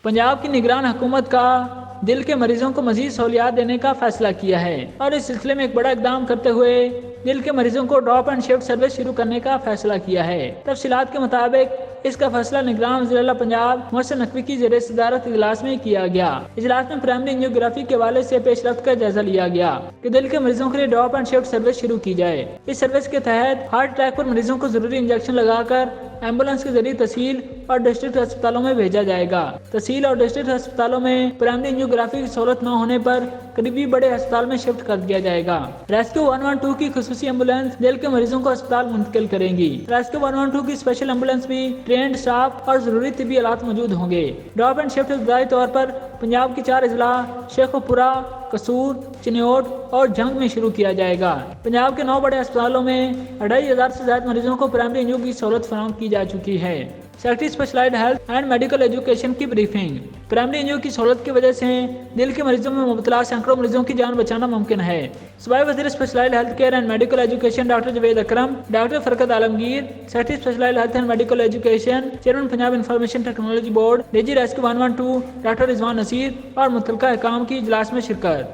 पंजाब की निगरान हुकूमत का दिल के मरीजों को मजीद सहूलियात देने का फैसला किया है और इस सिलसिले में एक बड़ा इकदाम करते हुए दिल के मरीजों को ड्रॉप एंड शिफ्ट सर्विस शुरू करने का फैसला किया है। तफसीलात के मुताबिक इसका फैसला निगरान वज़ीर-ए-आला पंजाब मोहसिन नकवी की ज़ेर सदारत इजलास में किया गया। इजलास में प्राइमरी एंजियोग्राफी के हवाले से पेशरफ्त का जायजा लिया गया कि दिल के मरीजों के लिए ड्रॉप एंड शिफ्ट सर्विस शुरू की जाए। इस सर्विस के तहत हार्ट अटैक पर मरीजों को जरूरी इंजेक्शन लगाकर एम्बुलेंस के जरिए तहसील और डिस्ट्रिक्ट अस्पतालों में भेजा जाएगा। तहसील और डिस्ट्रिक्ट अस्पतालों में प्राइमरी एंजियोग्राफी की सहूलत न होने पर करीबी बड़े अस्पताल में शिफ्ट कर दिया जाएगा। रेस्क्यू 112 की खुसूसी एम्बुलेंस दिल के मरीजों को अस्पताल मुंतकिल करेंगी। रेस्क्यू 112 की स्पेशल एम्बुलेंस में ट्रेंड स्टाफ और जरूरी तिबी आलात मौजूद होंगे। ड्रॉप एंड शिफ्ट इब्तदाई तौर पर पंजाब की 4 अजला शेखुपुरा, कसूर, चिन्योट और जंग में शुरू किया जाएगा। पंजाब के 9 बड़े अस्पतालों में 2500 से ज्यादा मरीजों को प्राइमरी एंजियो की सहूलत फराहम की जा चुकी है। Secretary specialised health and medical education की ब्रीफिंग। प्राइमरी एंजियो की सहूलत की वजह से दिल के मरीजों में मुबतला सैकड़ों मरीजों की जान बचाना मुमकिन है। सूबाई वज़ीर specialised health care and medical education doctor Javed Akram, doctor Farhat Alamgir, secretary specialised health and medical education, chairman Punjab information technology board, निजी रेस्क्यू 112 डॉक्टर रिजवान नसीर और मुतलका अहकाम की इजलास में शिरकत।